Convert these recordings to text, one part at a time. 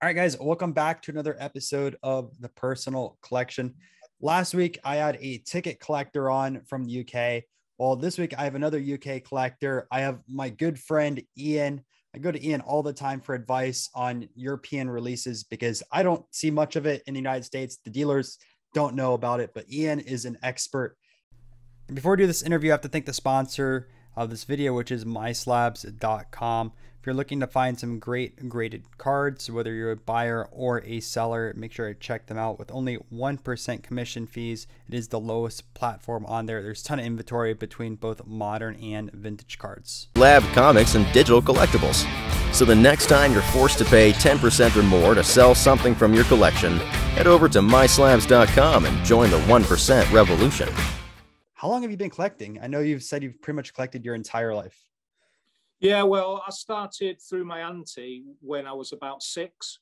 All right, guys, welcome back to another episode of the Personal Collection. Last week, I had a ticket collector on from the UK. Well, this week, I have another UK collector. I have my good friend, Ian. I go to Ian all the time for advice on European releases because I don't see much of it in the United States. The dealers don't know about it, but Ian is an expert. And before we do this interview, I have to thank the sponsor of this video, which is myslabs.com. If you're looking to find some great graded cards, whether you're a buyer or a seller, make sure to check them out. With only 1% commission fees, it is the lowest platform on there. There's a ton of inventory between both modern and vintage cards. Lab comics and digital collectibles. So the next time you're forced to pay 10% or more to sell something from your collection, head over to myslabs.com and join the 1% revolution. How long have you been collecting? I know you've said you've pretty much collected your entire life. Yeah, well, I started through my auntie when I was about 6,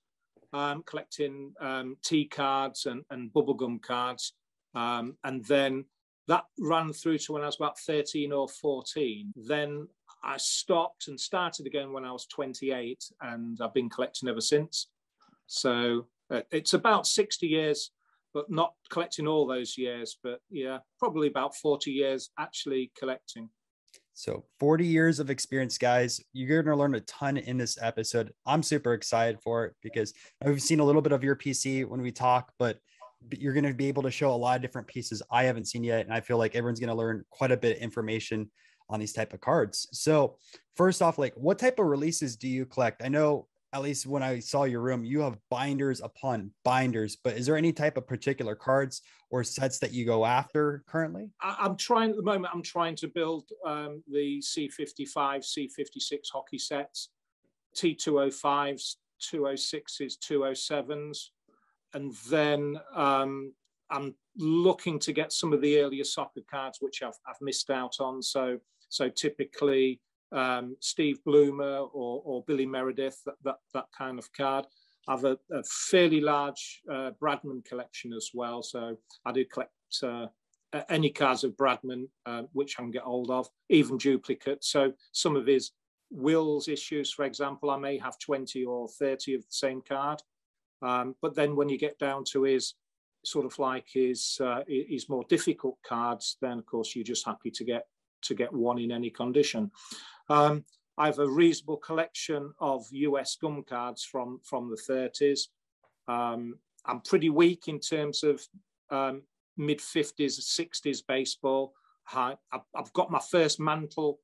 collecting tea cards and bubblegum cards. And then that ran through to when I was about 13 or 14. Then I stopped and started again when I was 28, and I've been collecting ever since. So it's about 60 years, but not collecting all those years. But yeah, probably about 40 years actually collecting. So 40 years of experience, guys. You're going to learn a ton in this episode. I'm super excited for it because we've seen a little bit of your PC when we talk, but you're going to be able to show a lot of different pieces I haven't seen yet. And I feel like everyone's going to learn quite a bit of information on these type of cards. So first off, like, what type of releases do you collect? I know, at least when I saw your room, you have binders upon binders, but is there any type of particular cards or sets that you go after currently? I'm trying at the moment, I'm trying to build the C55, C56 hockey sets, T205s, 206s, 207s. And then I'm looking to get some of the earlier soccer cards, which I've missed out on. So typically, Steve Bloomer or Billy Meredith, that kind of card. I have a fairly large Bradman collection as well, so I do collect any cards of Bradman which I can get hold of, even duplicates. So some of his Wills issues, for example, I may have 20 or 30 of the same card, but then when you get down to his sort of like his more difficult cards, then of course you're just happy to get one in any condition. I have a reasonable collection of US gum cards from the 30s. I'm pretty weak in terms of mid-50s, 60s baseball. I've got my first Mantle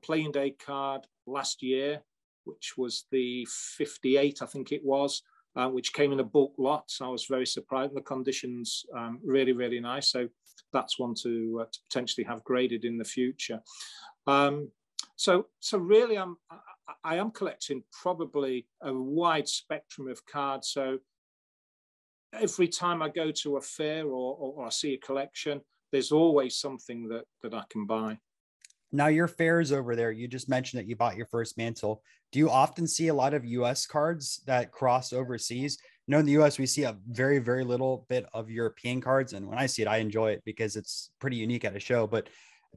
playing day card last year, which was the 58, I think it was, which came in a bulk lot. So I was very surprised. The conditions really, really nice. So that's one to potentially have graded in the future. So really, I am collecting probably a wide spectrum of cards. So every time I go to a fair or I see a collection, there's always something that I can buy. Now, your fairs over there, you just mentioned that you bought your first Mantle. Do you often see a lot of US cards that cross overseas? You know, in the US, we see a very, very little bit of European cards. And when I see it, I enjoy it because it's pretty unique at a show. But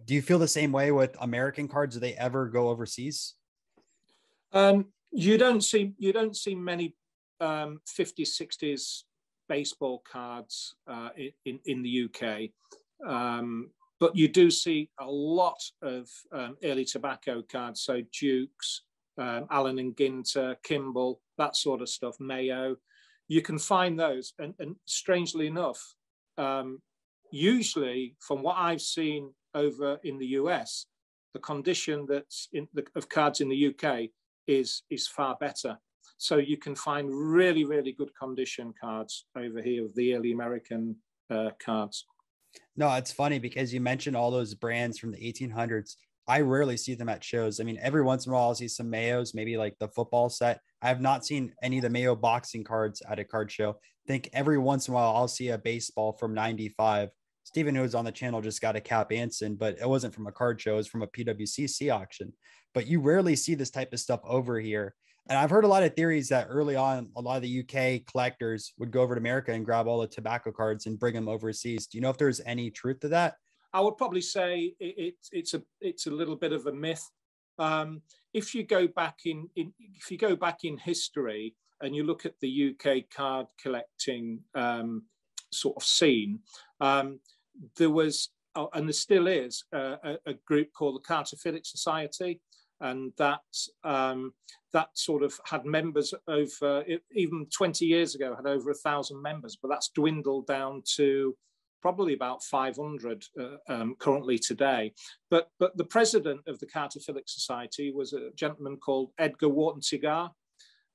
do you feel the same way with American cards? Do they ever go overseas? You don't see many 50s, 60s baseball cards in the UK. But you do see a lot of early tobacco cards, so Dukes, Allen and Ginter, Kimball, that sort of stuff, Mayo. You can find those, and strangely enough, usually from what I've seen over in the US, the condition of cards in the UK is far better. So you can find really, really good condition cards over here of the early American cards. No, it's funny because you mentioned all those brands from the 1800s. I rarely see them at shows. I mean, every once in a while I'll see some Mayos, maybe like the football set. I have not seen any of the Mayo boxing cards at a card show. I think every once in a while I'll see a baseball from 95. Stephen, who was on the channel, just got a Cap Anson, but it wasn't from a card show. It was from a PWCC auction. But you rarely see this type of stuff over here. And I've heard a lot of theories that early on, a lot of the UK collectors would go over to America and grab all the tobacco cards and bring them overseas. Do you know if there's any truth to that? I would probably say it's a little bit of a myth. If you go back in history, and you look at the UK card collecting sort of scene, there was, and there still is, a group called the Cartophilic Society, and that sort of had members over, even 20 years ago, had over 1,000 members, but that's dwindled down to probably about 500 currently today. But the president of the Cartophilic Society was a gentleman called Edgar Wharton Cigar,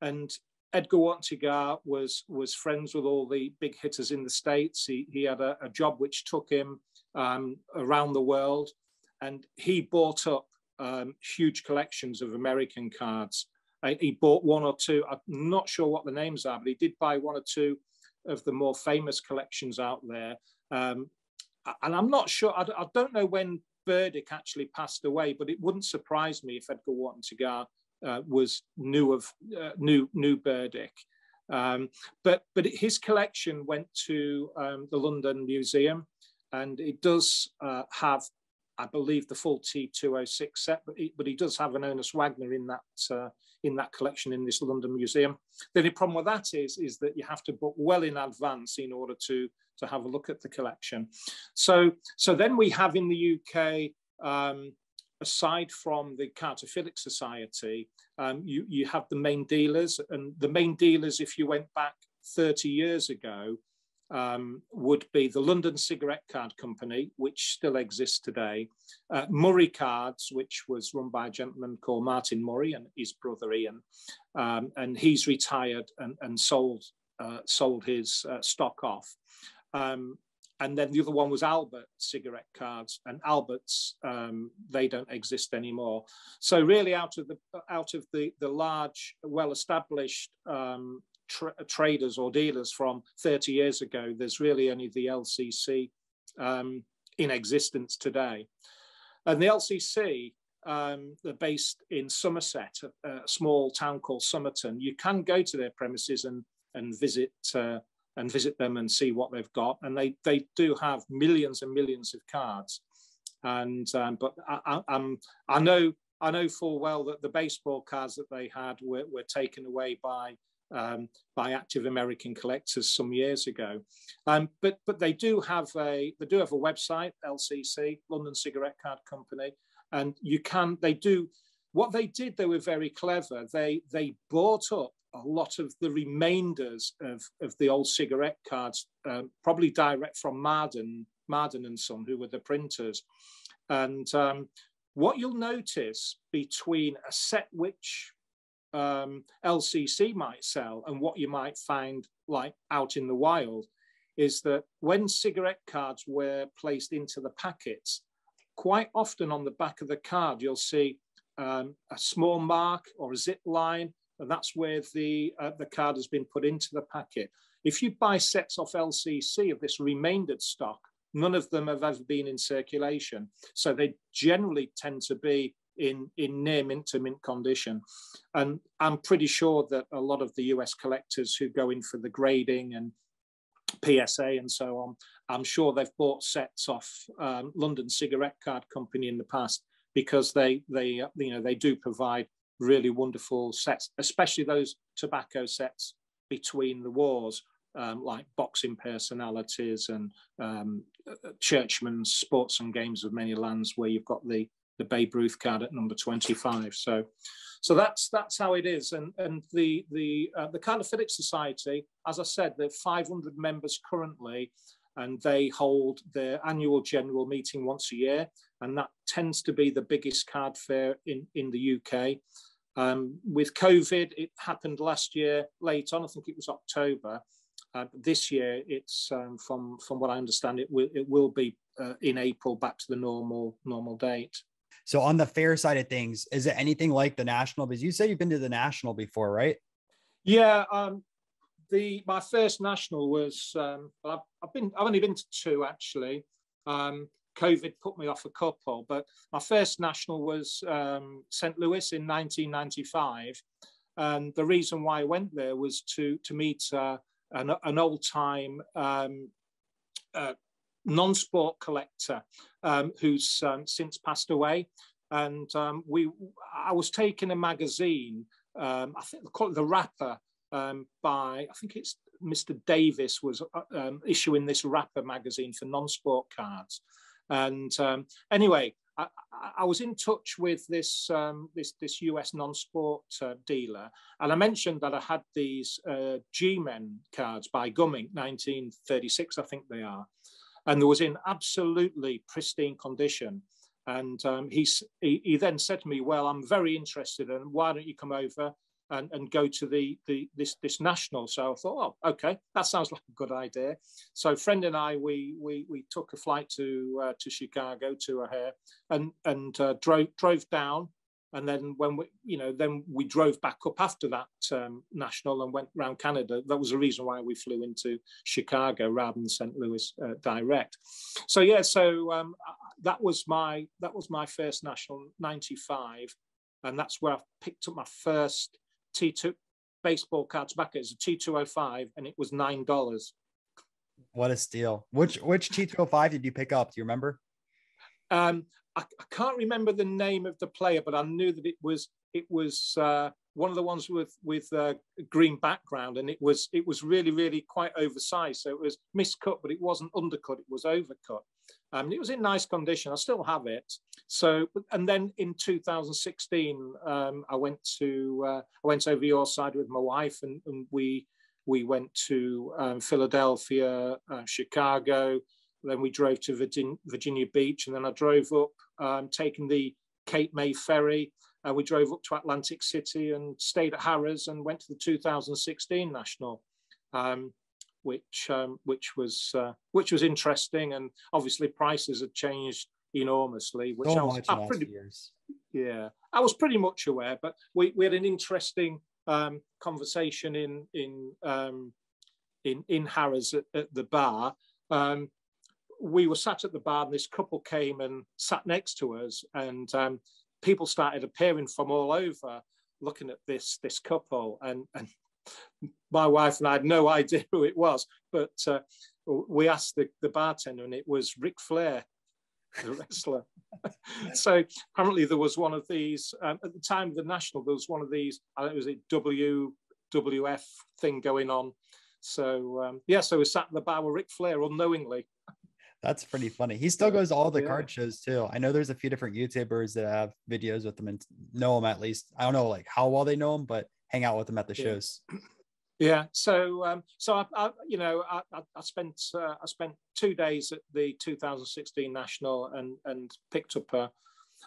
and Edgar Wharton Cigar was friends with all the big hitters in the States. He had a job which took him around the world, and he bought up huge collections of American cards. He bought one or two, I'm not sure what the names are, but he did buy one or two of the more famous collections out there. And I'm not sure, I don't know when Burdick actually passed away, but it wouldn't surprise me if Edgar Wharton Cigar was knew Burdick. But his collection went to the London Museum, and it does have, I believe, the full T206 set, but he does have an Ernest Wagner in that collection in this London Museum. The only problem with that is that you have to book well in advance in order to have a look at the collection. So then we have in the UK, aside from the Cartophilic Society, you have the main dealers, and the main dealers, if you went back 30 years ago, would be the London Cigarette Card Company, which still exists today, Murray Cards, which was run by a gentleman called Martin Murray and his brother Ian, and he's retired and sold his stock off. And then the other one was Albert Cigarette Cards, and Albert's, they don't exist anymore. So really, out of the large, well-established traders or dealers from 30 years ago, there's really only the LCC in existence today. And the LCC, they're based in Somerset, a small town called Somerton. You can go to their premises and visit them and see what they've got, and they do have millions and millions of cards. And but I know full well that the baseball cards that they had were taken away by active American collectors some years ago. But they do have a website, LCC, London Cigarette Card Company, and what they did. They were very clever. They bought up a lot of the remainders of the old cigarette cards, probably direct from Marden and Son, who were the printers. And what you'll notice between a set which LCC might sell and what you might find like out in the wild is that when cigarette cards were placed into the packets, quite often on the back of the card, you'll see a small mark or a zip line, and that's where the card has been put into the packet. If you buy sets off LCC of this remaindered stock, none of them have ever been in circulation. So they generally tend to be in near mint to mint condition. And I'm pretty sure that a lot of the US collectors who go in for the grading and PSA and so on, I'm sure they've bought sets off London Cigarette Card Company in the past, because they do provide really wonderful sets, especially those tobacco sets between the wars, like Boxing Personalities and Churchman's Sports and Games of Many Lands, where you've got the Babe Ruth card at number 25. So that's how it is. And the Cartophilic Society, as I said, there are 500 members currently, and they hold their annual general meeting once a year, and that tends to be the biggest card fair in the UK. With COVID, it happened last year late on, I think it was October. This year, it's from what I understand, it will be in April, back to the normal date. So on the fair side of things, is it anything like the National? Because you say you've been to the National before, right? Yeah, my first National was I've only been to two actually. COVID put me off a couple, but my first National was St. Louis in 1995, and the reason why I went there was to meet an old-time non-sport collector who's since passed away, and I was taking a magazine, I think they call it The Rapper, by, I think it's Mr. Davis was issuing this Rapper magazine for non-sport cards. And anyway, I was in touch with this US non-sport dealer, and I mentioned that I had these G-Men cards by Gumming, 1936, I think they are, and they was in absolutely pristine condition. And he then said to me, "Well, I'm very interested, and why don't you come over and go to this national?" So I thought, oh, okay, that sounds like a good idea. So a friend and I, we took a flight to Chicago to O'Hare and drove down, and then when we drove back up after that national and went around Canada. That was the reason why we flew into Chicago rather than St. Louis direct. So yeah, that was my first national, 95, and that's where I picked up my first T2 baseball cards back. It was a T205, and it was $9. What a steal! Which T205 did you pick up? Do you remember? I can't remember the name of the player, but I knew that it was one of the ones with green background, and it was really, really quite oversized. So it was miscut, but it wasn't undercut; it was overcut. It was in nice condition. I still have it. So, and then in 2016, I went over your side with my wife, and we went to Philadelphia, Chicago. Then we drove to Virginia Beach, and then I drove up, taking the Cape May ferry. We drove up to Atlantic City and stayed at Harrah's and went to the 2016 National, which was interesting. And obviously prices had changed enormously, which so much in last years. Yeah, I was pretty much aware. But we had an interesting conversation in Harrah's at the bar. We were sat at the bar, and this couple came and sat next to us, and people started appearing from all over looking at this couple, and my wife and I had no idea who it was, but we asked the bartender, and it was Ric Flair, the wrestler. So apparently there was one of these, at the time of the National, there was one of these, it was a WWF thing going on. So so we sat at the bar with Ric Flair unknowingly. That's pretty funny. He still goes to all the card shows too. I know there's a few different YouTubers that have videos with him and know him at least. I don't know like how well they know him, but hang out with him at the shows. Yeah. So I spent 2 days at the 2016 National and picked up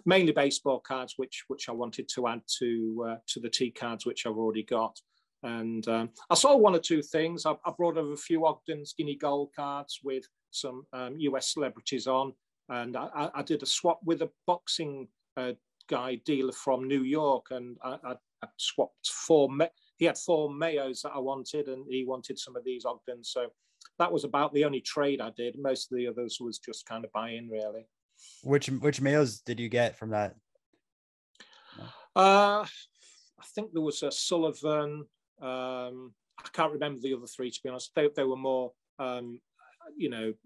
mainly baseball cards, which I wanted to add to the T cards which I've already got. And I saw one or two things. I brought over a few Ogden Skinny Gold cards with some US celebrities on, and I did a swap with a boxing guy dealer from New York, and I swapped he had 4 Mayos that I wanted, and he wanted some of these Ogdens. So that was about the only trade I did. Most of the others was just kind of buy-in, really. Which Mayos did you get from that? I think there was a Sullivan. I can't remember the other 3, to be honest. They were more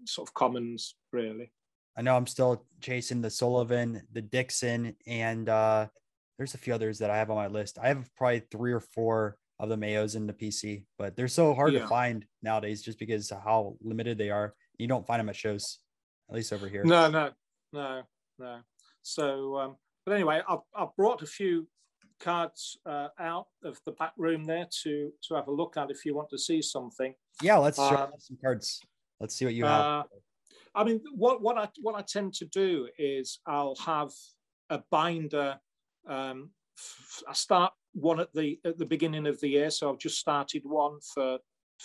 sort of commons, really. I know I'm still chasing the Sullivan, the Dixon, and there's a few others that I have on my list. I have probably 3 or 4 of the Mayos in the PC, but they're so hard to find nowadays just because of how limited they are. You don't find them at shows, at least over here. No. So, but anyway, I brought a few cards out of the back room there to have a look at if you want to see something. Yeah, let's show some cards. Let's see what you have. I mean, what I tend to do is I'll have a binder. I start one at the beginning of the year, so I've just started one for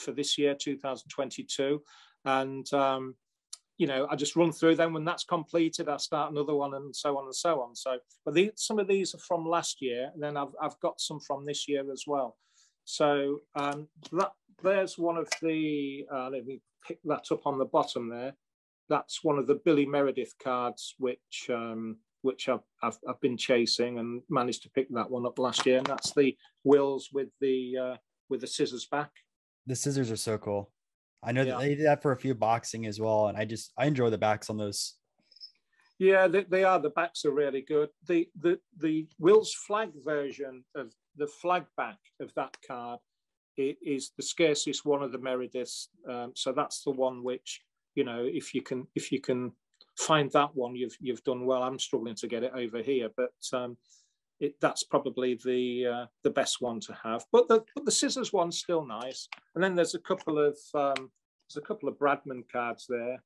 this year, 2022, and I just run through them. When that's completed, I start another one, and so on and so on. So, but some of these are from last year, and then I've got some from this year as well. So there's one of the. Let me pick that up on the bottom there. That's one of the Billy Meredith cards, which I've been chasing and managed to pick that one up last year. And that's the Wills with the scissors back. The scissors are so cool. I know that they did that for a few boxing as well, and I enjoy the backs on those. Yeah, they are. The backs are really good. The Wills flag version of the flag back of that card is the scarcest one of the Merediths. So that's the one which, you know, if you can find that one, you've done well. I'm struggling to get it over here, but that's probably the best one to have. But the scissors one's still nice. And then there's a couple of Bradman cards there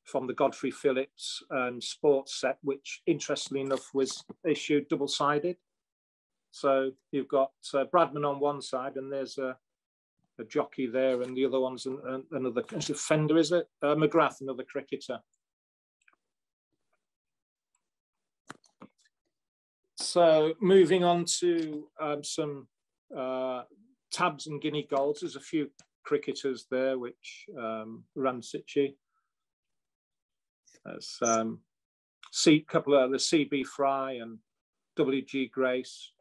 from the Godfrey Phillips sports set, which interestingly enough was issued double-sided. So you've got Bradman on one side, and there's a jockey there, and the other one's another Fender, is it? McGrath, another cricketer. So moving on to some tabs and guinea golds. There's a few cricketers there, which Ramsitchy. There's couple of the CB Fry and WG Grace.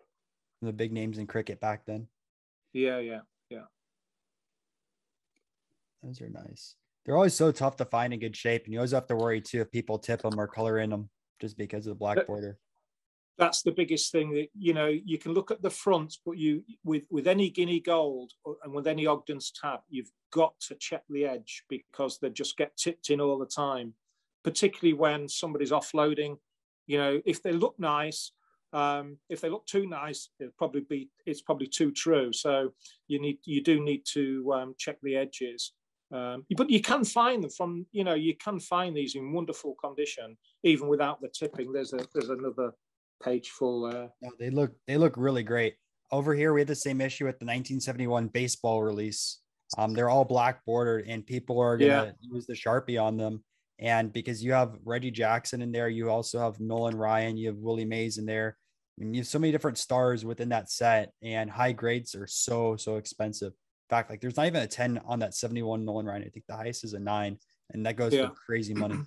The big names in cricket back then. Yeah. Those are nice. They're always so tough to find in good shape, and you always have to worry too if people tip them or color in them just because of the black border. That's the biggest thing. That, you know, you can look at the front, but you with any guinea gold and with any Ogden's tab, you've got to check the edge because they just get tipped in all the time, particularly when somebody's offloading. You know, if they look nice, if they look too nice, it's probably too true. So you do need to check the edges. But you can find them from, you know, you can find these in wonderful condition even without the tipping. There's another page full there. No, they look really great. Over here we had the same issue with the 1971 baseball release. They're all black bordered, and people are gonna use the Sharpie on them. And because you have Reggie Jackson in there, you also have Nolan Ryan, you have Willie Mays in there. I mean, you have so many different stars within that set, and high grades are so expensive. In fact, like there's not even a 10 on that 71 Nolan Ryan. I think the highest is a 9, and that goes for crazy money.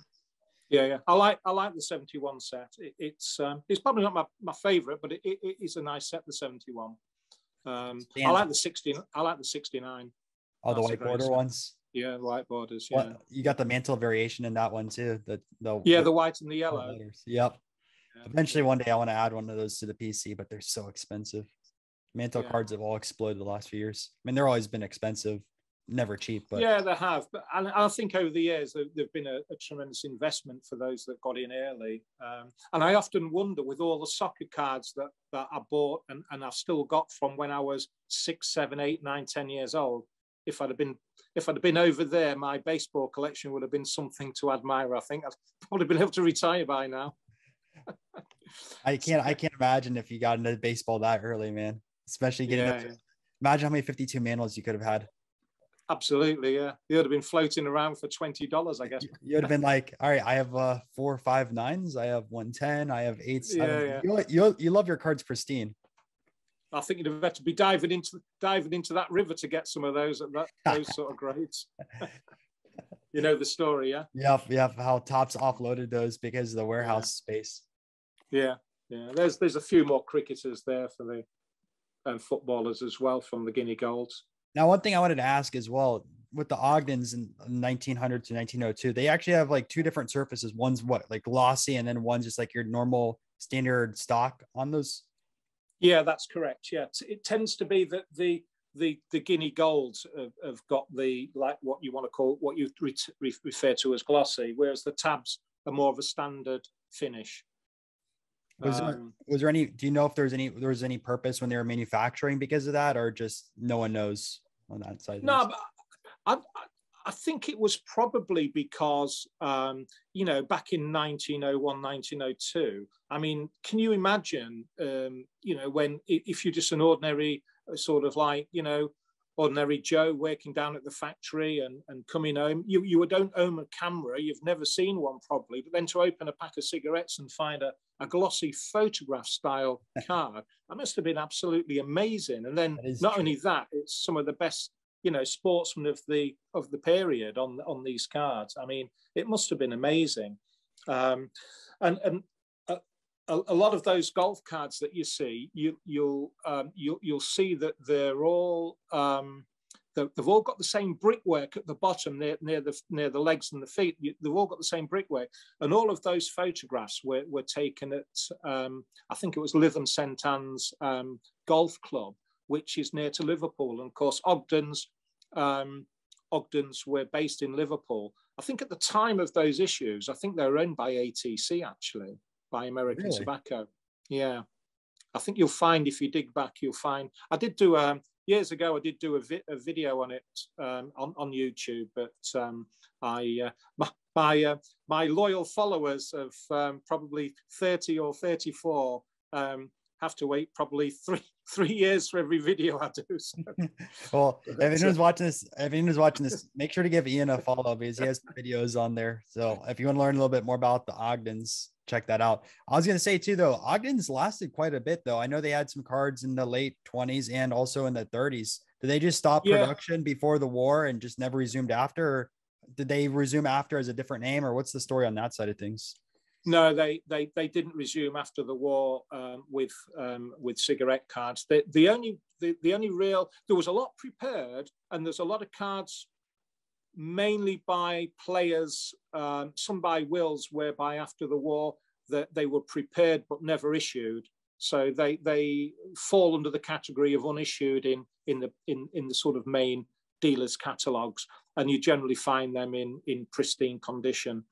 Yeah. I like the 71 set. It's probably not my favorite, but it is a nice set, the 71. I like the 60. I like the 69. Oh, the white border ones. Yeah, white borders. Yeah, you got the mantle variation in that one too. The white and the yellow. Yep. Yeah. Eventually, one day I want to add one of those to the PC, but they're so expensive. Mantle cards have all exploded the last few years. I mean, they're always been expensive, never cheap. But yeah, they have. But and I think over the years they've been a tremendous investment for those that got in early. And I often wonder, with all the soccer cards that I bought and I've still got from when I was 6, 7, 8, 9, 10 years old, if I'd have been over there, my baseball collection would have been something to admire. I think I'd probably been able to retire by now. I can't imagine if you got into baseball that early, man. Especially getting imagine how many 52 manuals you could have had. Absolutely, yeah. You would have been floating around for $20, I guess. You would have been like, all right, I have 4, 5, 9s, I have 110, I have 8. You love your cards pristine. I think you'd have had to be diving into that river to get some of those at those sort of grades. You know the story, yeah? Yeah, how Topps offloaded those because of the warehouse space. Yeah. There's a few more cricketers there for the footballers as well from the Guinea Golds. Now, one thing I wanted to ask as well, with the Ogdens in 1900 to 1902, they actually have like 2 different surfaces. One's like glossy, and then one's just like your normal standard stock on those. Yeah, that's correct. Yeah, it tends to be that the Guinea Golds have got the, like, what you want to call, what you refer to as glossy, whereas the tabs are more of a standard finish. Was there any? Do you know if there was any purpose when they were manufacturing because of that, or just no one knows on that side? No, but I think it was probably because back in 1901, 1902. I mean, can you imagine? When if you're just an ordinary sort of like ordinary Joe working down at the factory and coming home, you don't own a camera, you've never seen one probably, but then to open a pack of cigarettes and find a glossy photograph style card, that must have been absolutely amazing. And then not only that, it's some of the best sportsmen of the period on these cards. I mean, it must have been amazing. And a lot of those golf cards that you see, you'll see that they're all they've all got the same brickwork at the bottom near the legs and the feet. They've all got the same brickwork, and all of those photographs were taken at I think it was Lytham St Anne's Golf Club, which is near to Liverpool. And of course, Ogden's were based in Liverpool. I think at the time of those issues, I think they were owned by ATC, actually, by American Tobacco. Yeah. I think you'll find, if you dig back, you'll find, I did do years ago, I did do a video on it on YouTube, but my loyal followers of probably 30 or 34 have to wait probably three years for every video I do. So. Well, if anyone's watching this, make sure to give Ian a follow because he has videos on there. So if you want to learn a little bit more about the Ogdens, check that out. I was going to say too, though, Ogdens lasted quite a bit, though. I know they had some cards in the late 20s and also in the 30s. Did they just stop production before the war and just never resumed after? Or did they resume after as a different name, or what's the story on that side of things? No, they didn't resume after the war with cigarette cards. The only real, there was a lot prepared, and there's a lot of cards mainly by players, some by wills, whereby after the war that they were prepared but never issued. So they fall under the category of unissued in the sort of main dealers' catalogues, and you generally find them in pristine condition.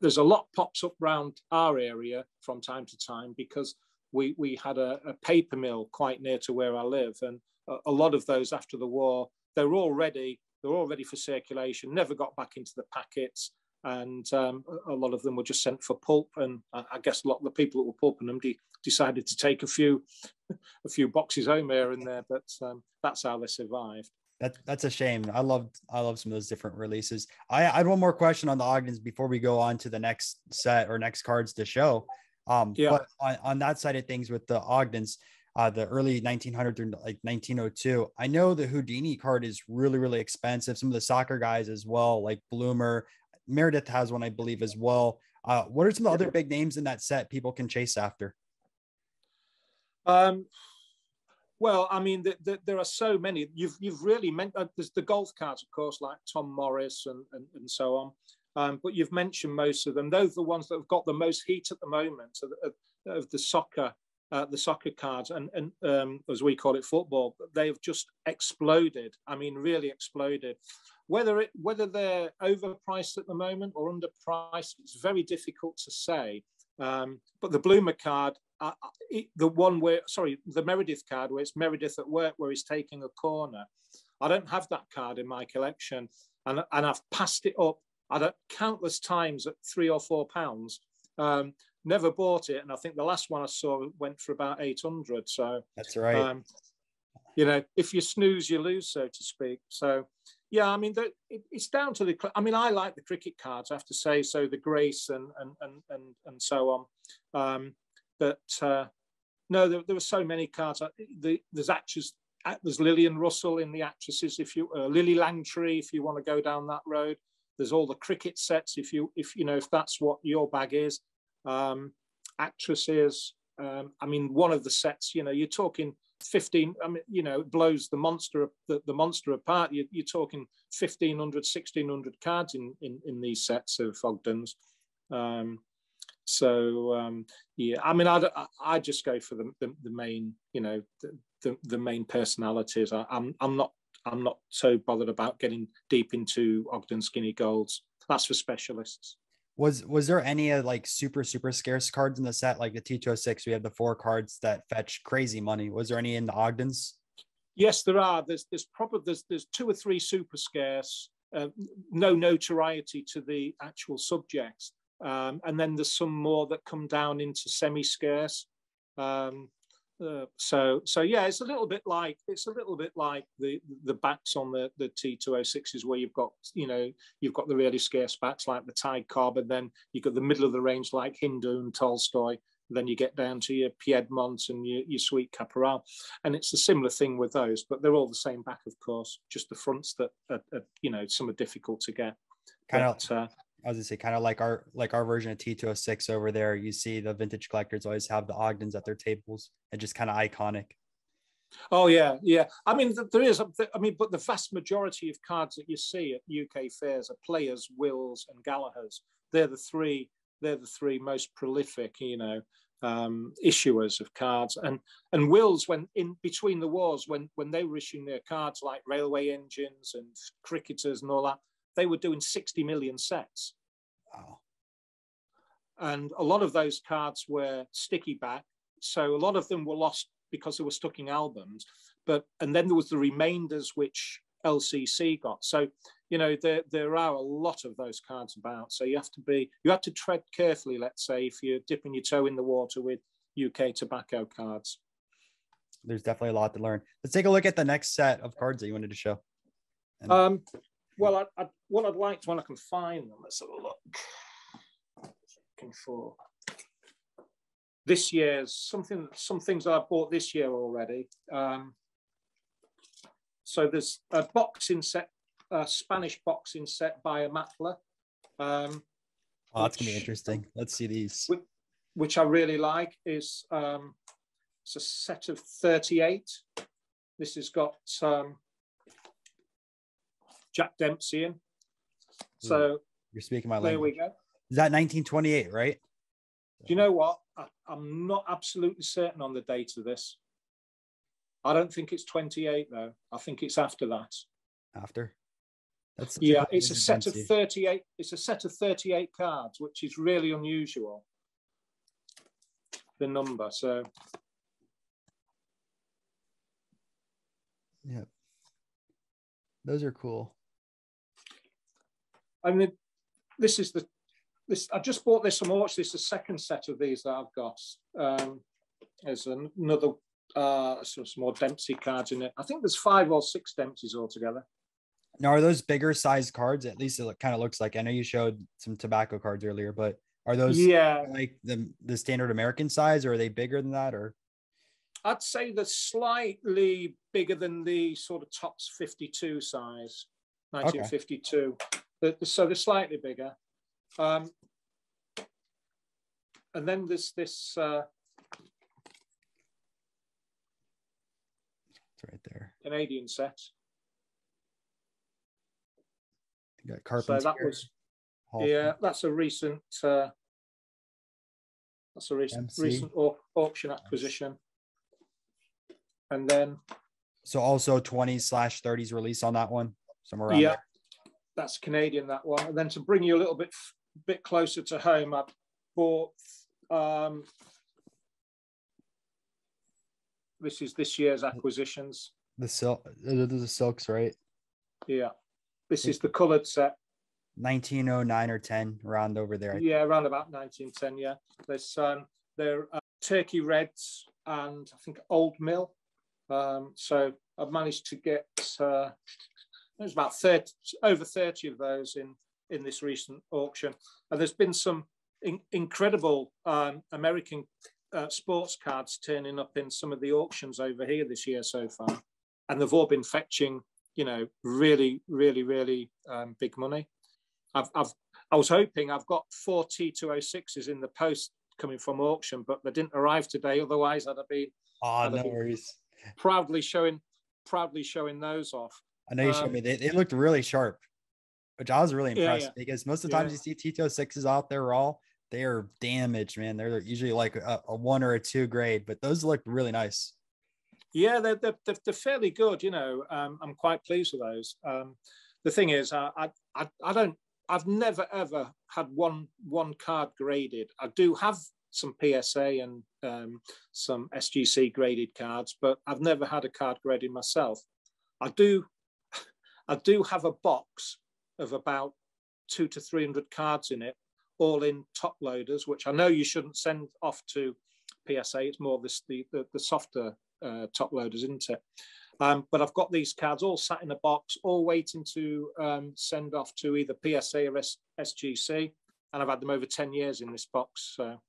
There's a lot pops up around our area from time to time because we had a paper mill quite near to where I live, and a lot of those after the war, they were all ready for circulation, never got back into the packets, and a lot of them were just sent for pulp, and I guess a lot of the people that were pulping them decided to take a few boxes home here and there, but that's how they survived. That's a shame. I love some of those different releases. I had one more question on the Ogdens before we go on to the next set or next cards to show. But on that side of things with the Ogdens, the early 1900 through like 1902, I know the Houdini card is really, really expensive. Some of the soccer guys as well, like Bloomer, Meredith has one, I believe, as well. What are some of the other big names in that set people can chase after? Well, I mean, there are so many. You've really meant there's the golf cards, of course, like Tom Morris and so on. But you've mentioned most of them. Those are the ones that have got the most heat at the moment of the soccer cards, and as we call it, football. They have just exploded. I mean, really exploded. Whether they're overpriced at the moment or underpriced, it's very difficult to say. But the Bloomer card, the Meredith card, where it's Meredith at work, where he's taking a corner. I don't have that card in my collection, and I've passed it up countless times at £3 or £4. Never bought it, and I think the last one I saw went for about 800. So that's right. If you snooze, you lose, so to speak. So yeah, I mean, it's down to I like the cricket cards, I have to say. So the Grace and so on. No, there were so many cards. There's actors. There's Lillian Russell in the actresses. Lily Langtry, if you want to go down that road. There's all the cricket sets. If that's what your bag is. Actresses. I mean, one of the sets. You're talking 15. I mean, it blows the monster apart. You're talking 1,500, 1,600 cards in these sets of Ogdens. Yeah, I mean, I just go for the main, the main personalities. I'm not so bothered about getting deep into Ogden Skinny Golds. That's for specialists. Was there any like super scarce cards in the set, like the T206? We have the 4 cards that fetch crazy money. Was there any in the Ogdens? Yes, there are. There's 2 or 3 super scarce, no notoriety to the actual subjects. And then there's some more that come down into semi-scarce. So yeah, it's a little bit like the backs on the T206s, where you've got the really scarce backs like the Tide Cobb, and then you've got the middle of the range like Hindu and Tolstoy. Then you get down to your Piedmont and your Sweet Caporal, and it's a similar thing with those, but they're all the same back, of course. Just the fronts that some are difficult to get. I was gonna say, kind of like our version of T206 over there. You see the vintage collectors always have the Ogdens at their tables. It's just kind of iconic. Oh yeah. I mean, there is. But the vast majority of cards that you see at UK fairs are Players, Wills, and Gallagher's. They're the three most prolific. issuers of cards, and Wills, when in between the wars, when they were issuing their cards like railway engines and cricketers and all that, they were doing 60 million sets. Wow. And a lot of those cards were sticky back, so a lot of them were lost because they were stuck in albums. And then there was the remainders which LCC got. So there are a lot of those cards about. So you have to tread carefully, let's say, if you're dipping your toe in the water with UK tobacco cards. There's definitely a lot to learn. Let's take a look at the next set of cards that you wanted to show. Well, what I'd like to, when I can find them, let's have a look. Looking for this year's some things I bought this year already. So there's a boxing set, a Spanish boxing set by a Matla. Oh, that's gonna be interesting. Let's see these. Which I really like is it's a set of 38. This has got Jack Dempsey in. So you're speaking my language. There we go. Is that 1928, right? Do you know what? I'm not absolutely certain on the date of this. I don't think it's 28 though. I think it's after that. After? It's a set of 38. It's a set of 38 cards, which is really unusual. The number, so. Yeah. Those are cool. I mean, I just bought this from auction. This is the second set of these that I've got. There's another some more Dempsey cards in it. I think there's 5 or 6 Dempseys altogether. Now, are those bigger size cards? At least it kind of looks like. I know you showed some tobacco cards earlier, but are those like the standard American size, or are they bigger than that? Or I'd say they're slightly bigger than the sort of Topps 52 size, 1952. Okay. So they're slightly bigger. And then there's this. It's right there. Canadian set. You got Carpenter. So that was. That's a recent. That's a recent auction acquisition. And then. So also 20/30s release on that one, somewhere around there. That's Canadian, that one. And then to bring you a little bit closer to home, I bought. This is this year's acquisitions. The silks, right? Yeah. This is the coloured set. 1909 or 10, around over there. Yeah, around about 1910, yeah. There's they're Turkey Reds and I think Old Mill. So I've managed to get there's about over 30 of those in this recent auction. And there's been some incredible American sports cards turning up in some of the auctions over here this year so far. And they've all been fetching, really, really, really big money. I was hoping I've got 4 T206s in the post coming from auction, but they didn't arrive today. Otherwise, I'd have been no worries. Proudly showing those off. I know you showed me. They looked really sharp, which I was really impressed because most of the times you see T206s out there raw, they are damaged, man. They're usually like a 1 or a 2 grade, but those look really nice. Yeah, they're fairly good. I'm quite pleased with those. The thing is, I've never ever had one card graded. I do have some PSA and some SGC graded cards, but I've never had a card graded myself. I do have a box of about 200 to 300 cards in it, all in top loaders, which I know you shouldn't send off to PSA. It's more the softer top loaders, isn't it? But I've got these cards all sat in a box, all waiting to send off to either PSA or SGC. And I've had them over 10 years in this box. So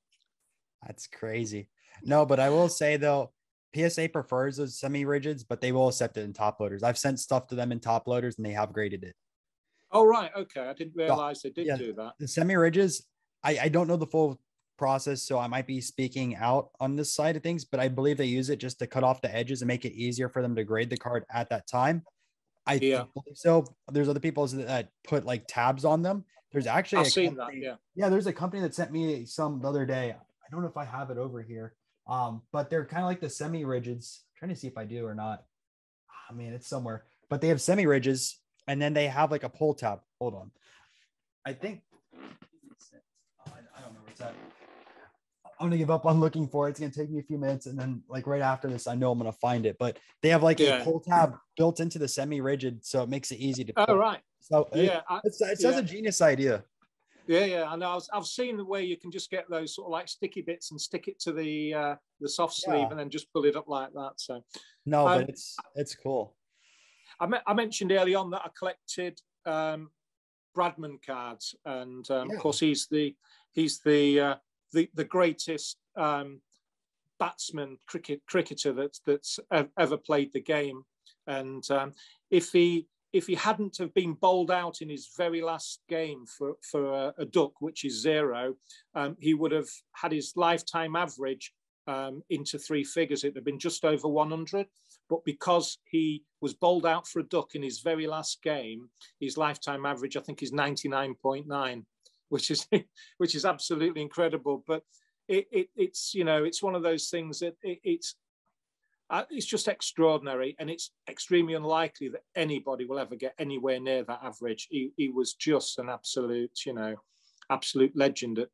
that's crazy. No, but I will say though, PSA prefers those semi-rigids, but they will accept it in top loaders. I've sent stuff to them in top loaders and they have graded it. Oh, right. Okay. I didn't realize they did do that. The semi-rigids, I don't know the full process, so I might be speaking out on this side of things, but I believe they use it just to cut off the edges and make it easier for them to grade the card at that time. I believe so. There's other people that put like tabs on them. There's actually I've seen that. Yeah. Yeah. There's a company that sent me some the other day. I don't know if I have it over here. But they're kind of like the semi-rigids. I'm trying to see if I do or not. I mean, it's somewhere, but they have semi-rigids, and then they have like a pull tab. Hold on. I think I don't know where it's at. I'm gonna give up on looking for it. It's gonna take me a few minutes, and then like right after this, I know I'm gonna find it. But they have like a pull tab built into the semi-rigid, so it makes it easy to. Oh, right. So it's such a genius idea. Yeah. I know. I've seen the way you can just get those sort of like sticky bits and stick it to the soft sleeve and then just pull it up like that. So no, but it's cool. I mentioned early on that I collected Bradman cards, and of course he's the greatest batsman cricketer that's ever played the game. And if he hadn't have been bowled out in his very last game for a duck, which is 0, he would have had his lifetime average into 3 figures. It'd have been just over 100. But because he was bowled out for a duck in his very last game, his lifetime average, I think, is 99.9, which is absolutely incredible. But it's it's one of those things that it's just extraordinary, and it's extremely unlikely that anybody will ever get anywhere near that average. He was just an absolute legend at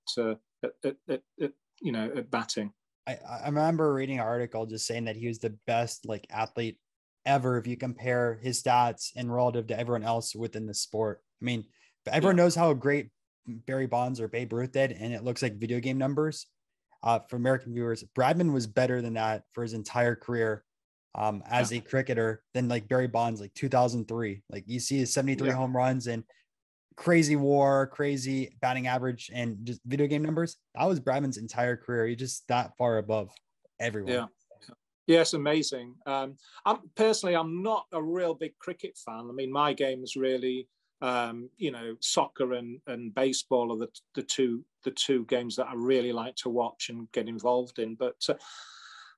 batting. I remember reading an article just saying that he was the best like athlete ever if you compare his stats and relative to everyone else within the sport. I mean, everyone knows how great Barry Bonds or Babe Ruth did, and it looks like video game numbers. For American viewers, Bradman was better than that for his entire career as a cricketer than like Barry Bonds, like 2003. Like you see his 73 home runs and crazy WAR, crazy batting average, and just video game numbers. That was Bradman's entire career. He's just that far above everyone. Yeah, it's amazing. I'm not a real big cricket fan. I mean, my game is really soccer and baseball are the two games that I really like to watch and get involved in. But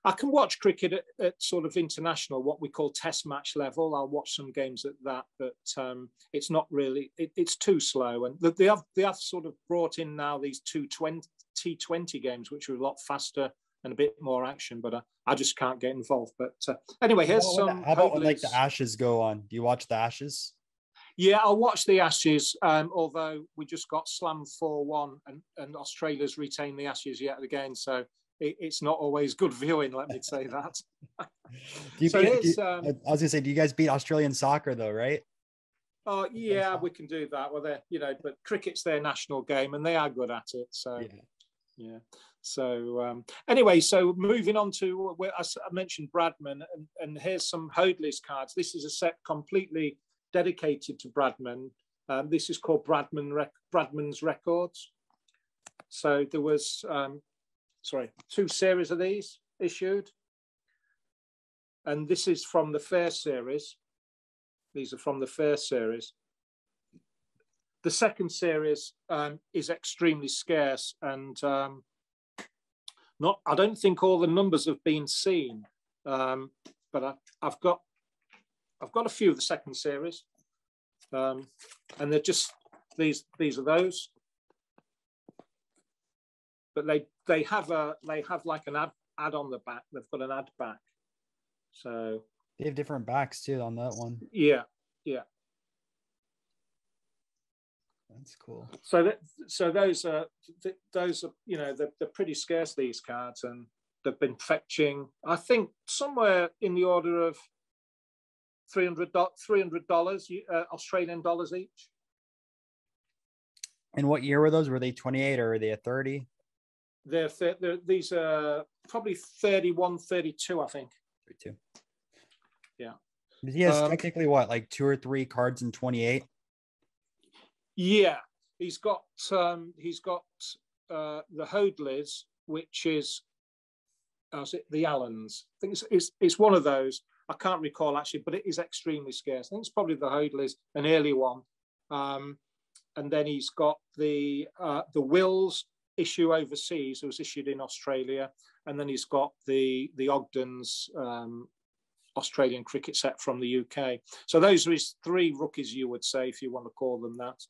I can watch cricket at sort of international, what we call test match level. I'll watch some games at that, but it's not really, it's too slow. And they have sort of brought in now these T20 games, which are a lot faster and a bit more action, but I just can't get involved. But anyway, here's some. How about when like the Ashes go on? Do you watch the Ashes? Yeah, I'll watch the Ashes, although we just got slammed 4-1 and Australia's retained the Ashes yet again. So it's not always good viewing, let me say that. I was going to say, do you guys beat Australian soccer though, right? Oh, yeah, we can do that. Well, but cricket's their national game and they are good at it. So, yeah. So anyway, so moving on to where I mentioned Bradman, and here's some Hoadley's cards. This is a set completely dedicated to Bradman. This is called Bradman's Records. So there was, 2 series of these issued. And this is from the first series. These are from the first series. The second series is extremely scarce, and I don't think all the numbers have been seen, but I've got a few of the second series, and they're just these are those. But they have like an ad on the back. They've got an ad back, so they have different backs too on that one. Yeah. That's cool. So those are they're pretty scarce, these cards, and they've been fetching, I think, somewhere in the order of $300 Australian dollars each. And what year were those? Were they 28 or were they a 30? These are probably 31, 32, I think. 32. Yeah. He has technically what, like 2 or 3 cards in 28? Yeah, he's got the Hoadleys, which is the Allens. I think it's one of those. I can't recall actually, but it is extremely scarce. I think it's probably the Hoadleys, an early one. And then he's got the Wills issue overseas. It was issued in Australia, and then he's got the Ogden's Australian cricket set from the UK. So those are his 3 rookies, you would say, if you want to call them that.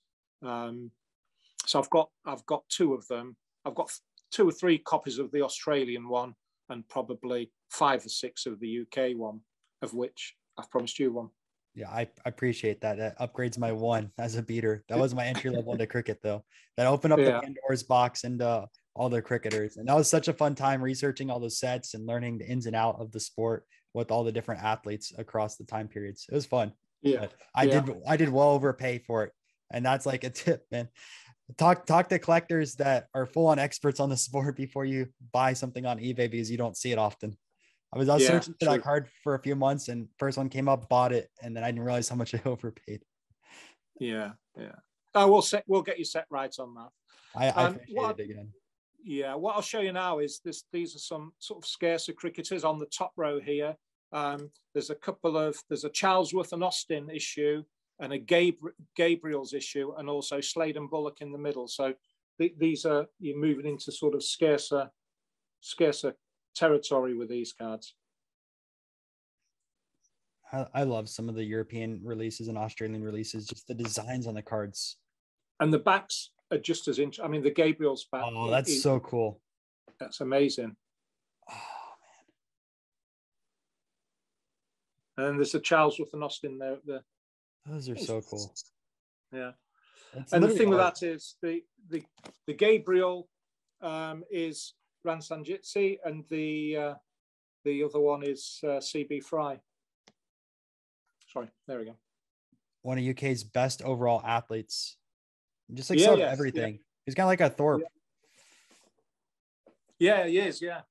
So I've got 2 of them. I've got 2 or 3 copies of the Australian one, and probably 5 or 6 of the UK one, of which I've promised you one. Yeah, I appreciate that. That upgrades my one as a beater. That was my entry level into cricket, though. That opened up the Pandora's box into all the cricketers. And that was such a fun time researching all the sets and learning the ins and out of the sport with all the different athletes across the time periods. It was fun. Yeah. But I did well overpay for it. And that's like a tip, man. Talk to collectors that are full on experts on the sport before you buy something on eBay, because you don't see it often. I was searching for that card for a few months, and first one came up, bought it, and then I didn't realize how much I overpaid. Yeah. Oh, we'll get you set right on that. I appreciate it again. Yeah, what I'll show you now is this. These are some sort of scarcer cricketers on the top row here. There's a Charlesworth and Austin issue, and a Gabriel's issue, and also Slade and Bullock in the middle. So these are, you're moving into sort of scarcer territory with these cards. I love some of the European releases and Australian releases, just the designs on the cards. And the backs are just as interesting. I mean, the Gabriel's back. Oh, that's so cool. That's amazing. Oh, man. And there's a Charlesworth and Austin there. Those are so cool. Yeah. And the thing with that is the Gabriel is Ransanjitsi, and the other one is CB Fry. Sorry, there we go. One of UK's best overall athletes. Just like everything. Yeah. He's kind of like a Thorpe. Yeah, he is. Yeah,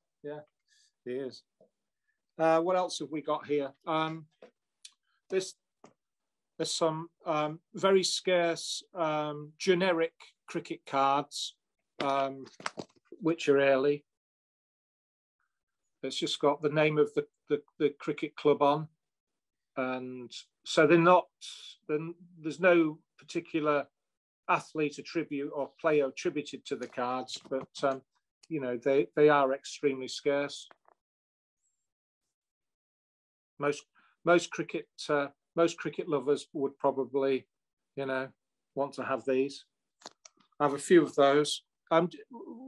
he is. What else have we got here? There's some very scarce generic cricket cards, which are early. It's just got the name of the cricket club on, and so they're not. Then there's no particular athlete attribute or player attributed to the cards, but they are extremely scarce. Most cricket lovers would probably, want to have these. I have a few of those.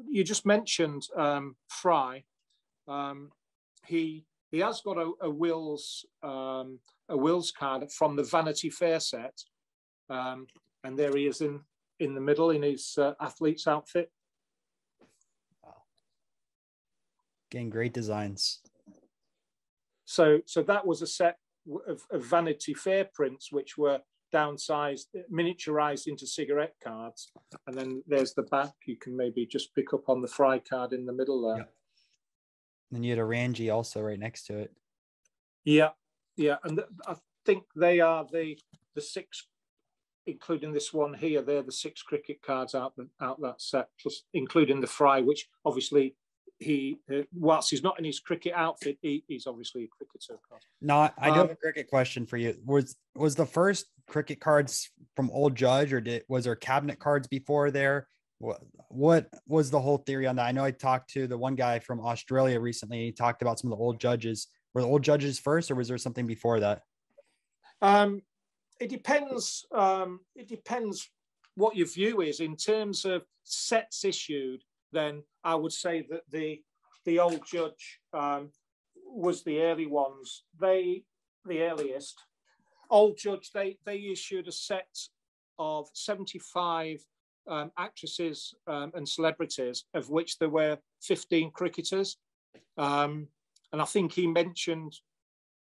You just mentioned Fry. He has got a Wills card from the Vanity Fair set, and there he is in the middle in his athlete's outfit. Wow. Getting great designs. So that was a set of Vanity Fair prints, which were downsized, miniaturized into cigarette cards. And then there's the back. You can maybe just pick up on the Fry card in the middle there. Yep. And you had a Ranji also right next to it. Yeah. And I think they are the 6, including this one here. They're the 6 cricket cards out that set, plus including the Fry, which obviously whilst he's not in his cricket outfit, he's obviously a cricketer. No, I do have a cricket question for you. Was the first cricket cards from Old Judge, or was there cabinet cards before there? What was the whole theory on that? I know I talked to the one guy from Australia recently. He talked about some of the old judges. Were the old judges first, or was there something before that? It depends. It depends what your view is in terms of sets issued. Then I would say that the old Judge was the early ones. The earliest old Judge. They issued a set of 75 actresses and celebrities, of which there were 15 cricketers. And I think he mentioned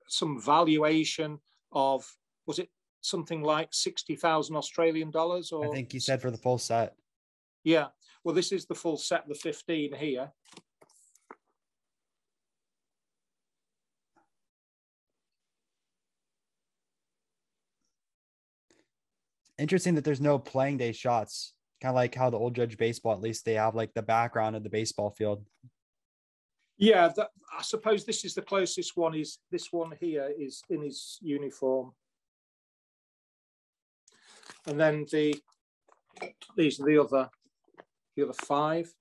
some valuation of, was it something like 60,000 Australian dollars? Or I think he said for the full set. Yeah. Well, this is the full set, the 15 here. Interesting that there's no playing day shots. Kind of like how the Old Judge baseball, at least they have like the background of the baseball field. Yeah, I suppose this is the closest one. Is this one here is in his uniform, and then these are the other 5.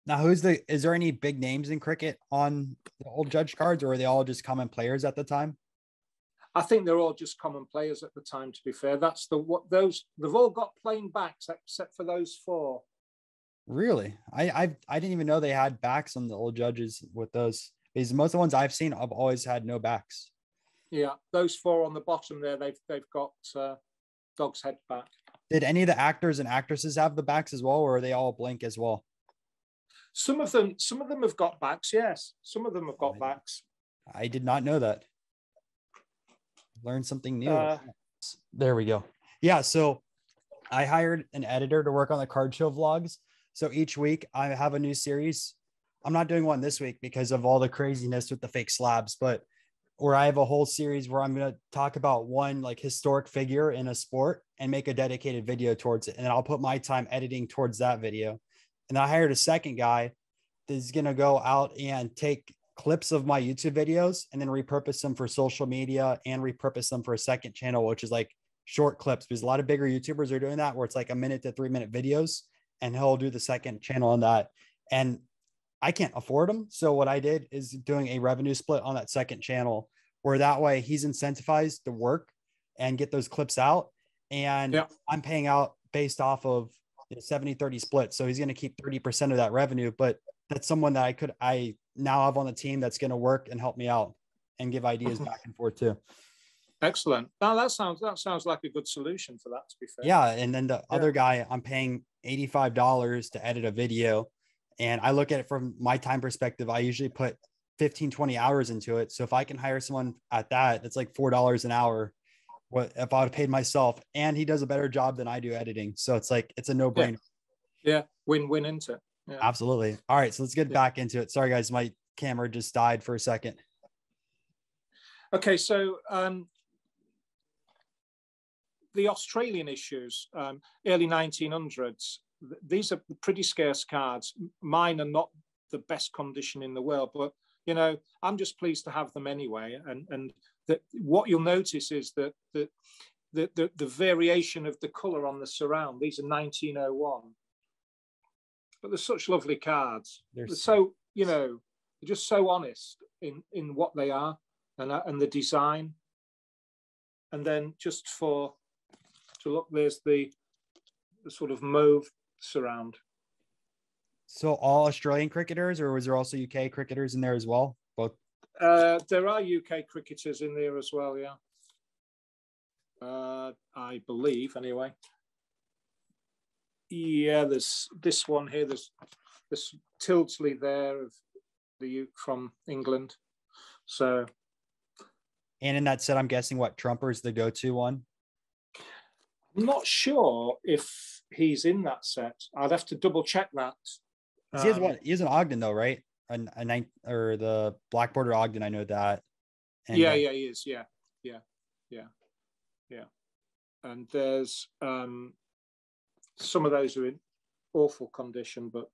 Now, is there any big names in cricket on the Old Judge cards, or are they all just common players at the time? I think they're all just common players at the time, to be fair. They've all got plain backs except for those 4. Really? I didn't even know they had backs on the old judges with those. Because most of the ones I've seen have always had no backs. Yeah, those four on the bottom there, they've got dog's head back. Did any of the actors and actresses have the backs as well, or are they all blank as well? Some of them have got backs. Yes, some of them have got backs. I did not know that. Learned something new. Uh, There we go. Yeah, so I hired an editor to work on the card show vlogs. So each week I have a new series. I'm not doing one this week because of all the craziness with the fake slabs, but where I have a whole series where I'm going to talk about one like historic figure in a sport and make a dedicated video towards it. And then I'll put my time editing towards that video. And I hired a second guy that's going to go out and take clips of my YouTube videos and then repurpose them for social media and repurpose them for a second channel, which is like short clips, because a lot of bigger YouTubers are doing that where it's like a minute to 3 minute videos, and he'll do the second channel on that. And I can't afford them. So what I did is doing a revenue split on that second channel, where that way he's incentivized to work and get those clips out. And I'm paying out based off of 70-30 split. So he's going to keep 30% of that revenue, but that's someone that I now have on the team that's going to work and help me out and give ideas back and forth too. Excellent. Now that sounds like a good solution for that, to be fair. Yeah. And then the other guy, I'm paying $85 to edit a video. And I look at it from my time perspective. I usually put 15-20 hours into it. So if I can hire someone at that, it's like $4 an hour. What if I would have paid myself, and he does a better job than I do editing. So it's like, it's a no brainer. Yeah. Win-win into it. Yeah. Absolutely. All right. So let's get back into it. Sorry guys. My camera just died for a second. Okay. So, the Australian issues, early 1900s, these are pretty scarce cards. Mine are not the best condition in the world, but, you know, I'm just pleased to have them anyway. And what you'll notice is that the variation of the color on the surround, these are 1901, but they're such lovely cards. They're so, you know, they're just so honest in what they are and the design. And then just to look, there's the sort of mauve surround. So all Australian cricketers, or was there also UK cricketers in there as well? Both. There are UK cricketers in there as well. Yeah. I believe anyway. Yeah, there's this one here. There's Tildesley there of from England. So. And in that set, I'm guessing what Trumper's the go-to one. I'm not sure if he's in that set. I'd have to double check that. He has one. He has an Ogden though, right? Or the black border Ogden. I know that. And yeah, he is. Yeah. And there's some of those are in awful condition, but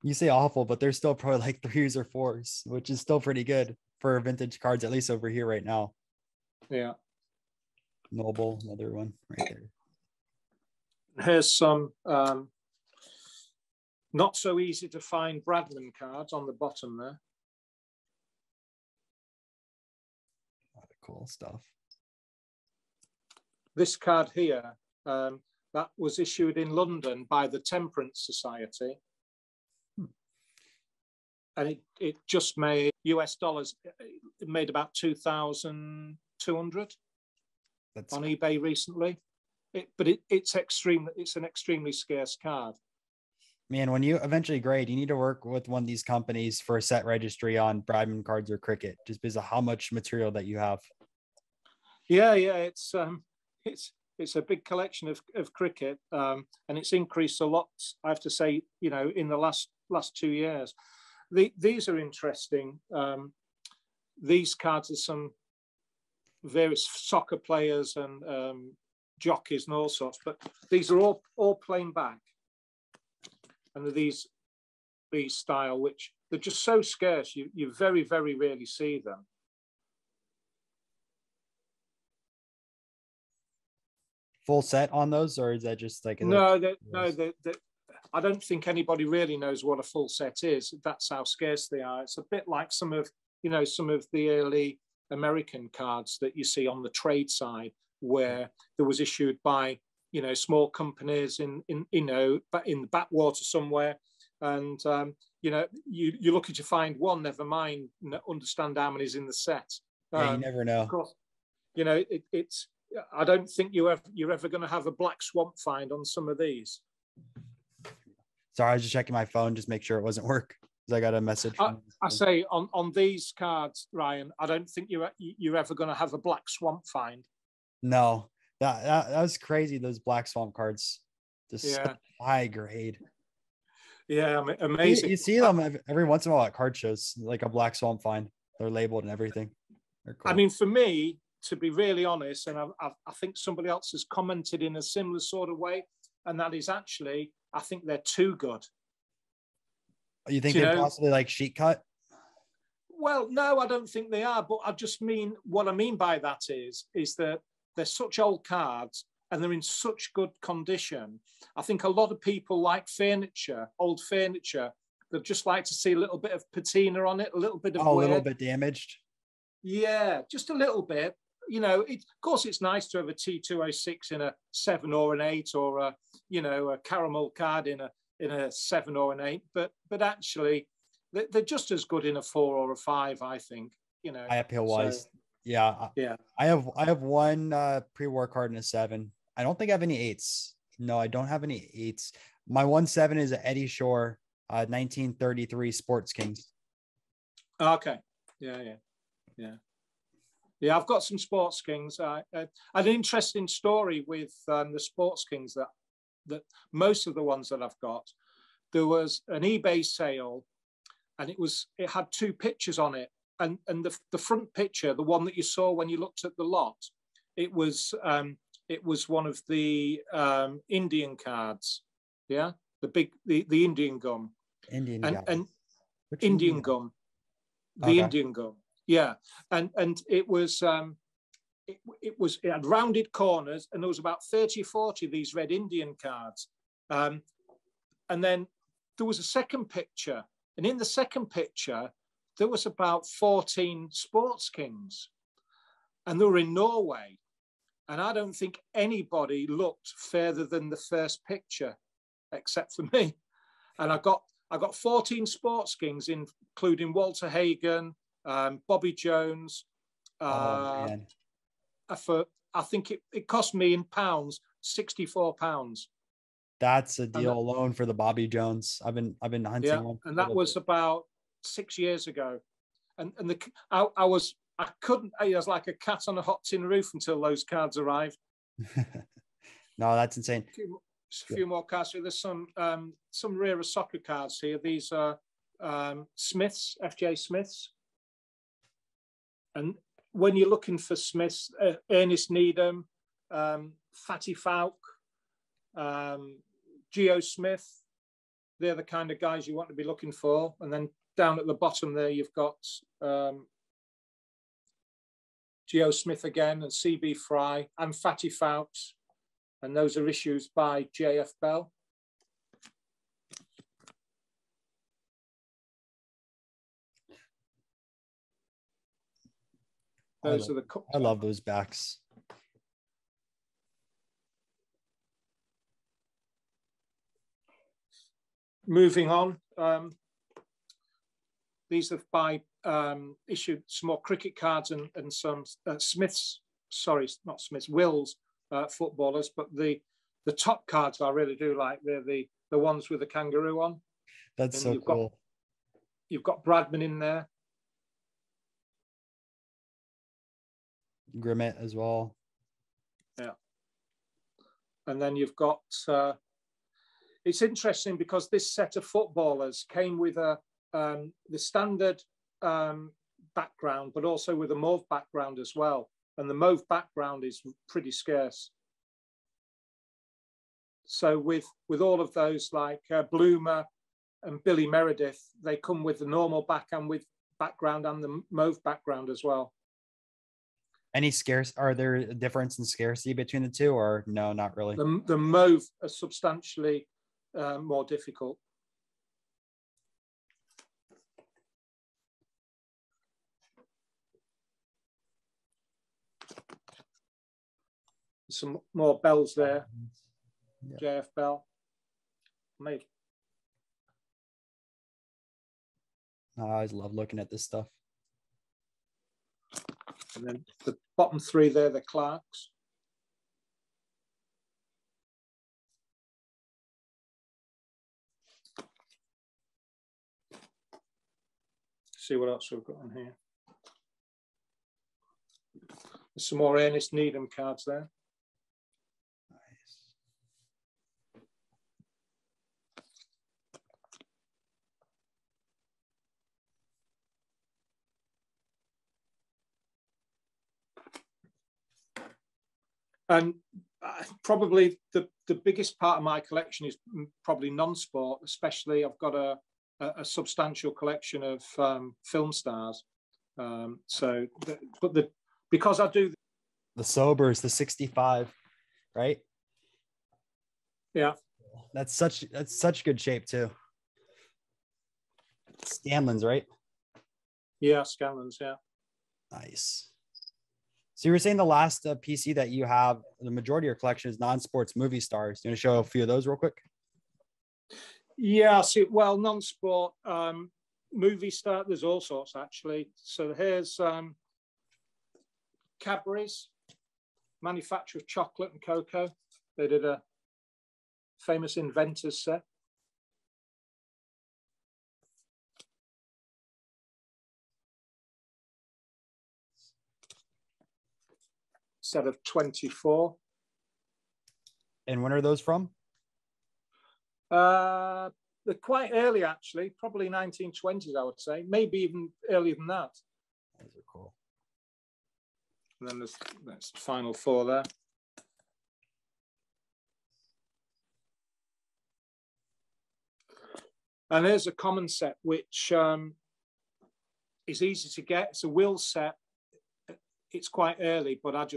you say awful, but they're still probably like 3s or 4s, which is still pretty good for vintage cards, at least over here right now. Yeah. Noble, another one right there. Here's some not so easy to find Bradman cards on the bottom there. A lot of cool stuff. This card here, that was issued in London by the Temperance Society. And it just made US dollars. It made about 2,200 on eBay recently. It's an extremely scarce card. Man, when you eventually grade, you need to work with one of these companies for a set registry on Bradman cards or cricket, just because of how much material that you have. Yeah, it's a big collection of cricket, and it's increased a lot. I have to say, you know, in the last 2 years. These are interesting. These cards are some various soccer players and jockeys and all sorts, but these are all plain back, and these style, which they're just so scarce. You very, very rarely see them. Full set on those, or is that just like no? I don't think anybody really knows what a full set is. That's how scarce they are. It's a bit like some of the early American cards that you see on the trade side, where there was issued by, small companies in the backwater somewhere, and you're lucky to find one. Never mind understand how many's in the set. Yeah, you never know. Of course, it's. I don't think you're ever going to have a black swamp find on some of these. Sorry, I was just checking my phone, just make sure it wasn't work, because I got a message. I say on these cards, Ryan, I don't think you're ever going to have a black swamp find. No, that was crazy. Those black swamp cards, just high grade. Yeah, amazing. You see them every once in a while at card shows, like a black swamp find. They're labeled and everything. Cool. I mean, for me, to be really honest, and I think somebody else has commented in a similar sort of way, and that is actually, I think they're too good. You think they're possibly like sheet cut? Well, no, I don't think they are. But I just mean, what I mean by that is that they're such old cards and they're in such good condition. I think a lot of people like furniture, old furniture, they'd just like to see a little bit of patina on it, a little bit of a little bit damaged. Yeah, just a little bit. Of course, it's nice to have a T206 in a 7 or an 8, or a caramel card in a 7 or an 8. But actually, they're just as good in a 4 or a 5, I think. I appeal wise, so, yeah. I have one pre-war card in a 7. I don't think I have any 8s. No, I don't have any 8s. My 1/7 is an Eddie Shore 1933 Sports Kings. Okay. Yeah, I've got some Sports Kings. I had an interesting story with the Sports Kings that most of the ones that I've got, there was an eBay sale, and it had 2 pictures on it, and the front picture, the one that you saw when you looked at the lot, it was one of the Indian cards, the Indian gum, Indian gum. Yeah, and it had rounded corners, and there was about 30 or 40 of these red Indian cards. And then there was a second picture, and in the second picture, there was about 14 Sports Kings, and they were in Norway. And I don't think anybody looked further than the first picture, except for me. And I got 14 Sports Kings, including Walter Hagen, Bobby Jones. I think it cost me in pounds £64. That's a deal alone for the Bobby Jones. I've been hunting one, and that was about 6 years ago. And I was like a cat on a hot tin roof until those cards arrived. No, that's insane. A few more cards. So there's some rarer soccer cards here. These are Smiths, FJ Smiths. And when you're looking for Smiths, Ernest Needham, Fatty Falk, Geo Smith, they're the kind of guys you want to be looking for. And then down at the bottom there, you've got Geo Smith again, and CB Fry, and Fatty Falks. And those are issues by JF Bell. I love those backs. Moving on, these are by issued some more cricket cards and some Smiths. Sorry, not Smiths. Wills footballers, but the top cards I really do like. They're the ones with the kangaroo on. That's so cool. You've got Bradman in there. Grimmett as well. Yeah. And then you've got, it's interesting because this set of footballers came with the standard background, but also with a mauve background as well. And the mauve background is pretty scarce. So with all of those, like Bloomer and Billy Meredith, they come with the normal background and the mauve background as well. Any scarce? Are there a difference in scarcity between the two, or no, not really? The mauve are substantially more difficult. Some more bells there. Yep. JF Bell. Made. I always love looking at this stuff. And then the bottom three there, the Clarks. See what else we've got on here. There's some more Ernest Needham cards there. Nice. And probably the biggest part of my collection is probably non-sport, especially I've got a substantial collection of film stars. Because I do the Sobers, the 65, right? Yeah, that's such good shape too. Scanlon's, right? Yeah, Scanlon's, yeah. Nice. So you were saying the last PC that you have, the majority of your collection is non-sports movie stars. You want to show a few of those real quick? Yeah, see, well, non-sport movie star, there's all sorts actually. So here's Cadbury's, manufacturer of chocolate and cocoa. They did a famous inventors set. Set of 24. And when are those from? They're quite early, actually, probably 1920s, I would say, maybe even earlier than that. Those are cool. And then there's the final four there. And there's a common set, which is easy to get. It's a Will set. It's quite early, but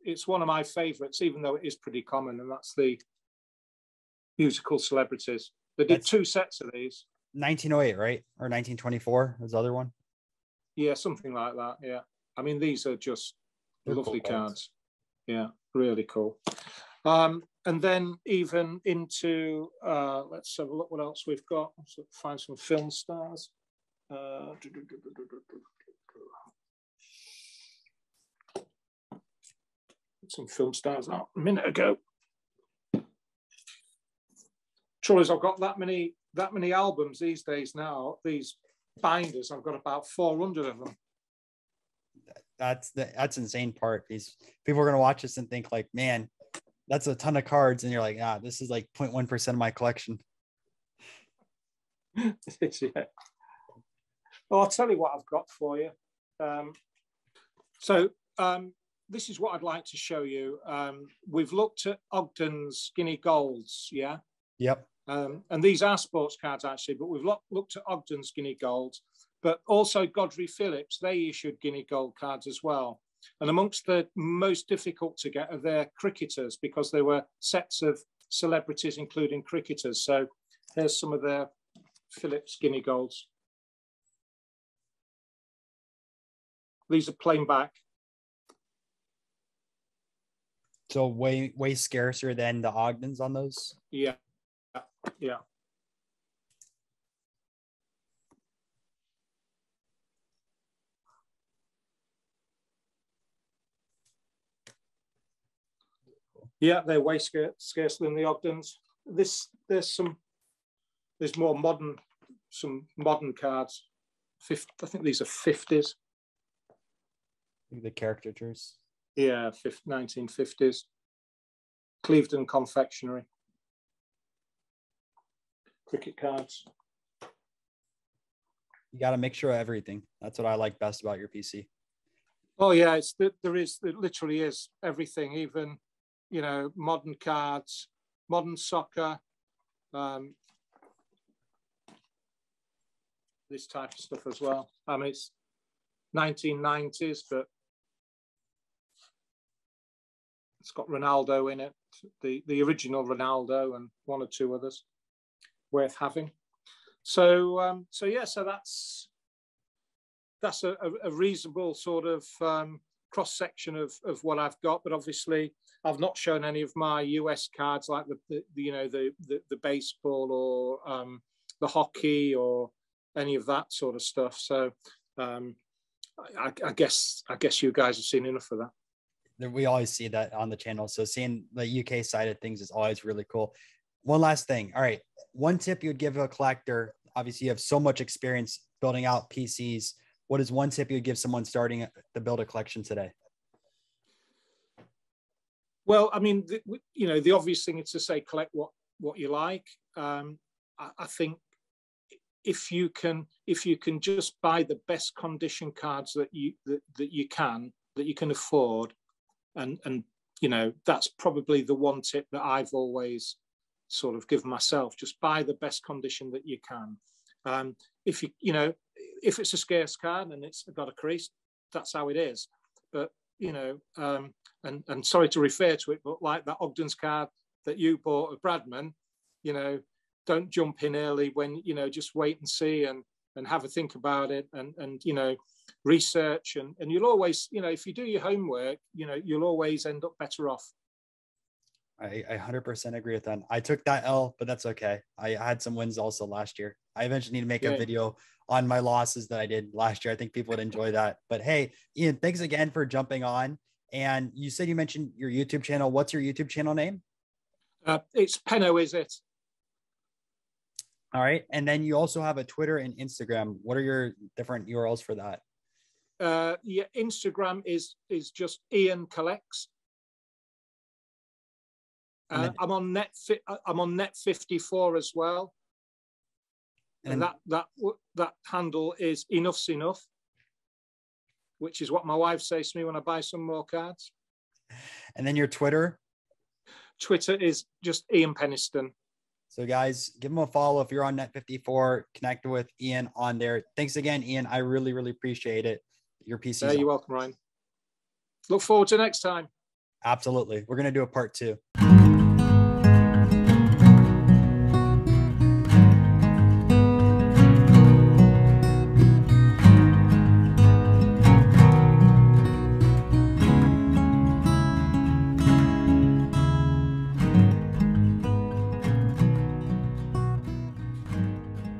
it's one of my favorites, even though it is pretty common, and that's the musical celebrities. They did two sets of these. 1908, right? Or 1924 was the other one? Yeah, something like that, yeah. I mean, these are just lovely cool cards. Yeah, really cool. And then even into, let's have a look what else we've got. Let's find some film stars. Some film stars out a minute ago. Trouble is, I've got that many albums these days now. These binders, I've got about 400 of them. That's insane part. These people are gonna watch this and think like, man, that's a ton of cards, and you're like, this is like 0.1% of my collection. Yeah. Well, I'll tell you what I've got for you. This is what I'd like to show you. We've looked at Ogden's Guinea Golds, yeah? Yep. And these are sports cards, actually, but we've looked at Ogden's Guinea Golds, but also Godfrey Phillips, they issued Guinea Gold cards as well. And amongst the most difficult to get are their cricketers, because they were sets of celebrities, including cricketers. So here's some of their Phillips Guinea Golds. These are plain back. So way scarcer than the Ogdens on those? Yeah, yeah. Yeah, they're way scarcer than the Ogdens. There's more modern, some modern cards. I think these are 50s. The caricatures. Yeah, 1950s. Clevedon Confectionery. Cricket cards. You got to make sure of everything. That's what I like best about your PC. Oh yeah, it literally is everything, even, you know, modern cards, modern soccer, this type of stuff as well. I mean, it's 1990s, but it's got Ronaldo in it, the original Ronaldo, and one or two others worth having. So yeah, so that's a reasonable sort of cross section of what I've got, but obviously I've not shown any of my US cards, like the baseball or the hockey or any of that sort of stuff. So I guess you guys have seen enough of that. We always see that on the channel. So seeing the UK side of things is always really cool. One last thing. All right. One tip you would give a collector. Obviously, you have so much experience building out PCs. What is one tip you would give someone starting to build a collection today? Well, I mean, the obvious thing is to say collect what you like. I think if you can just buy the best condition cards that you can afford, and that's probably the one tip that I've always sort of given myself. Just buy the best condition that you can. If it's a scarce card and it's got a crease, that's how it is. But and sorry to refer to it, but like that Ogden's card that you bought of Bradman, don't jump in early when, just wait and see and have a think about it and research and you'll always, if you do your homework, you'll always end up better off. I 100% agree with that. I took that L, but that's okay. I had some wins also last year. I eventually need to make a video on my losses that I did last year. I think people would enjoy that. But hey, Ian, thanks again for jumping on. And you said you mentioned your YouTube channel. What's your YouTube channel name? It's Penno, is it? All right. And then you also have a Twitter and Instagram. What are your different URLs for that? Instagram is just Ian Collects. I'm on Net 54 as well, and that handle is Enough's Enough, which is what my wife says to me when I buy some more cards. And then your Twitter? Twitter is just Ian Penniston. So guys, give him a follow if you're on Net 54. Connect with Ian on there. Thanks again, Ian. I really, really appreciate it. Your PC. You're welcome, Ryan. Look forward to next time. Absolutely. We're going to do a part 2.